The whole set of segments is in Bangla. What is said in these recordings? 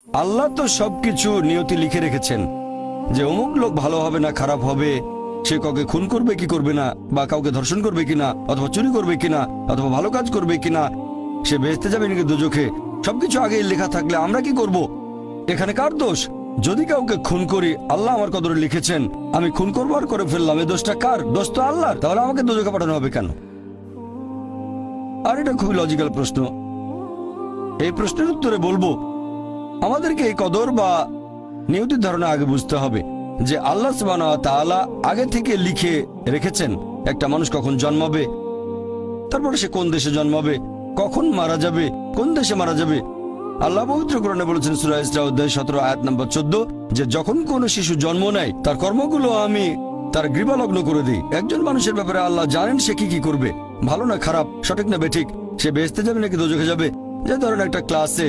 আল্লাহ তো সবকিছু নিয়তি লিখে রেখেছেন যে অমুক লোক ভালো হবে না খারাপ হবে, সে কাউকে খুন করবে কি করবে না, বা কাউকে ধর্ষণ করবে কিনা, অথবা চুরি করবে কিনা, অথবা ভালো কাজ করবে কিনা, সে বেহেশতে যাবে নাকি দোজখে, সবকিছু আগেই লেখা থাকলে আমরা কি করব? এখানে কার দোষ? যদি কাউকে খুন করি, আল্লাহ আমার কদরে লিখেছেন, আমি খুন করবো আর করে ফেললাম, এই দোষটা কার? দোষ তো আল্লাহর। তাহলে আমাকে দোজখে পাঠানো হবে কেন? আর এটা খুবই লজিক্যাল প্রশ্ন। এই প্রশ্নের উত্তরে বলবো, আমাদেরকে এই কদর বা নিয়তির ধারণা আগে বুঝতে হবে যে আল্লাহ সুবহানাহু ওয়া তাআলা আগে থেকে লিখে রেখেছেন একটা মানুষ কখন জন্মাবে, তারপরে সে কোন দেশে জন্মাবে, কখন মারা যাবে, কোন দেশে মারা যাবে। আল্লাহ পবিত্র কোরআনে বলেছেন সূরা ইসরা অধ্যায় 17 আয়াত নম্বর 14 যে যখন কোন শিশু জন্ম নেয় তার কর্মগুলো আমি তার গ্রীবালগ্ন করে দিই। একজন মানুষের ব্যাপারে আল্লাহ জানেন সে কি কি করবে, ভালো না খারাপ, সঠিক না বেঠিক, সে বেহেশতে যাবে নাকি দোজখে যাবে। যে ধরেন একটা ক্লাসে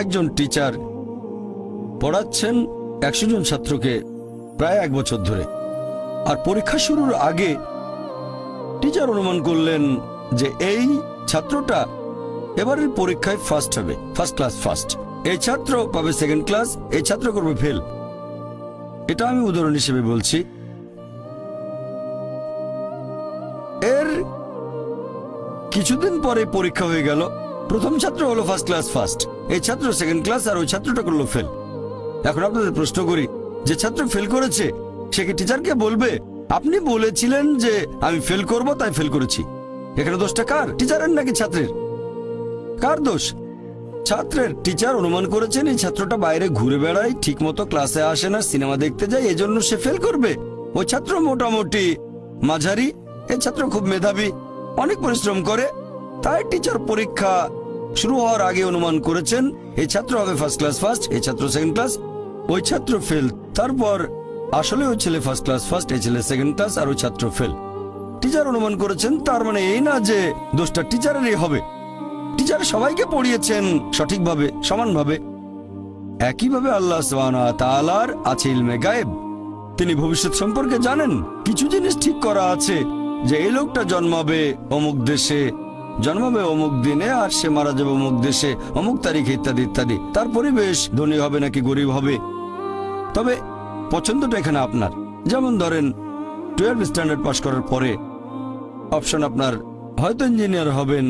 একজন টিচার পড়াচ্ছেন 100 জন ছাত্রকে প্রায় 1 বছর ধরে, আর পরীক্ষা শুরুর আগে টিচার অনুমান করলেন যে এই ছাত্রটা এবারের পরীক্ষায় ফার্স্ট হবে, ফার্স্ট ক্লাস ফার্স্ট, এই ছাত্র পাবে সেকেন্ড ক্লাস, এই ছাত্র করবে ফেল। এটা আমি উদাহরণ হিসেবে বলছি। এর কিছুদিন পরে পরীক্ষা হয়ে গেল, প্রথম ছাত্র হলো ফার্স্ট ক্লাস ফার্স্ট, এই ছাত্র সেকেন্ড ক্লাস, আর ওই ছাত্রটা করলো ফেল। এখন আপনাদের প্রশ্ন করি, যে ছাত্র ফেল করেছে সে কি টিচারকে বলবে আপনি বলেছিলেন যে আমি ফেল করব তাই ফেল করেছি? এখানে দোষটা কার? টিচারের নাকি ছাত্রের? কার দোষ? ছাত্রের। টিচার অনুমান করেছেন এই ছাত্রটা বাইরে ঘুরে বেড়ায়, ঠিক মতো ক্লাসে আসে না, সিনেমা দেখতে যায়, এজন্য সে ফেল করবে। ওই ছাত্র মোটামুটি মাঝারি, এই ছাত্র খুব মেধাবী, অনেক পরিশ্রম করে, তাই টিচার পরীক্ষা শুরু হওয়ার আগে অনুমান করেছেন এই ছাত্র হবে ফার্স্ট ক্লাস ফার্স্ট, এই ছাত্র সেকেন্ড ক্লাস, ওই ছাত্র ফেল। তারপর আসলে ওই ছেলে ফার্স্ট ক্লাস ফার্স্ট, এই ছেলে সেকেন্ড ক্লাস, আর ওই ছাত্র ফেল। টিচার অনুমান করেছেন, তার মানে এই না যে দোষটা টিচারেরই হবে। টিচার সবাইকে পড়িয়েছেন সঠিকভাবে, সমানভাবে। একইভাবে আল্লাহ সুবহানাহু ওয়া তাআলার আছে ইলমে গায়েব, তিনি ভবিষ্যৎ সম্পর্কে জানেন। কিছু জিনিস ঠিক করা আছে যে এই লোকটা জন্মাবে অমুক দেশে, জন্মাবে অমুক দিনে, আর সে মারা যাবে অমুক দেশে অমুক তারিখে, ইত্যাদি ইত্যাদি। তার পরিবেশ ধনী হবে নাকি গরিব হবে, তবে পছন্দটা এখানে আপনার। যেমন ধরেন 12 স্ট্যান্ডার্ড পাস করার পরে অপশন আপনার হয়তো ইঞ্জিনিয়ার হবেন,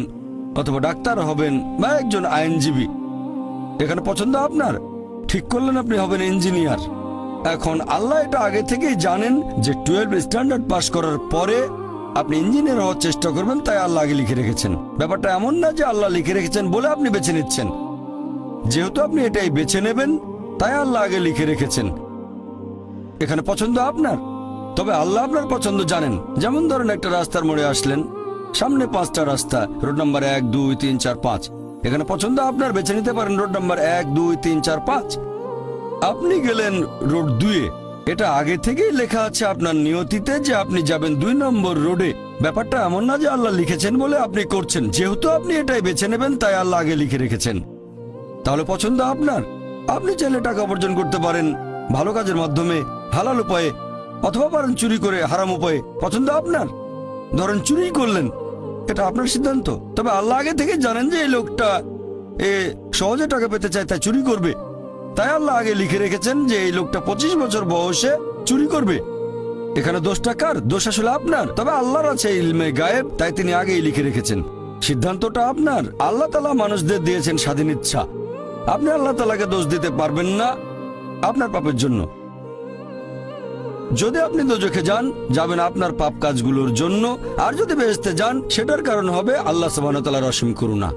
অথবা ডাক্তার হবেন, বা একজন আইনজীবী। এখানে পছন্দ আপনার, ঠিক করলেন আপনি হবেন ইঞ্জিনিয়ার। এখন আল্লাহ এটা আগে থেকেই জানেন যে 12 স্ট্যান্ডার্ড পাস করার পরে আপনি ইঞ্জিনিয়ার হওয়ার চেষ্টা করবেন, তাই আল্লাহ আগে লিখে রেখেছেন। ব্যাপারটা এমন না যে আল্লাহ লিখে রেখেছেন বলে আপনি বেছে নিচ্ছেন, যেহেতু আপনি এটাই বেছে নেবেন তাই আল্লাহ আগে লিখে রেখেছেন। এখানে পছন্দ আপনার, তবে আল্লাহ আপনার পছন্দ জানেন। যেমন ধরেন একটা রাস্তার মোড়ে আসলেন, সামনে 5টা রাস্তা, রোড নাম্বার 1 2 3 4 5, এখানে পছন্দ আপনার, বেছে নিতে পারেন রোড নাম্বার 1 2 3 4 5। আপনি গেলেন রোড 2-এ, এটা আগে থেকেই লেখা আছে আপনার নিয়তিতে যে আপনি যাবেন 2 নম্বর রোডে। ব্যাপারটা এমন না যে আল্লাহ লিখেছেন বলে আপনি করছেন, যেহেতু আপনি এটাই বেছে নেবেন তাই আল্লাহ আগে লিখে রেখেছেন। তাহলে পছন্দ আপনার। আপনি চাইলে টাকা উপার্জন করতে পারেন ভালো কাজের মাধ্যমে, হালাল উপায়ে, অথবা পারেন চুরি করে হারাম উপায়ে, পছন্দ আপনার। ধরেন চুরি করলেন, এটা আপনার সিদ্ধান্ত, তবে আল্লাহ আগে থেকে জানেন যে এই লোকটা সহজে টাকা পেতে চায় তাই চুরি করবে, তাই আল্লাহ আগে লিখে রেখেছেন যে এই লোকটা 25 বছর বয়সে চুরি করবে। এখানে দোষটা কার? দোষ আসলে আপনার, তবে আল্লাহর আছে ইলমে গায়েব, তাই তিনি আগেই লিখে রেখেছেন। সিদ্ধান্তটা আপনার। আল্লাহ তাআলা মানুষদের দিয়েছেন স্বাধীন ইচ্ছা, আপনি আল্লাহ তাআলাকে দোষ দিতে পারবেন না আপনার পাপের জন্য। যদি আপনি দোজখে যান, যাবেন আপনার পাপ কাজগুলোর জন্য, আর যদি বেহেশতে যান সেটার কারণ হবে আল্লাহ সুবহানাহু ওয়া তাআলার অসীম করুণা।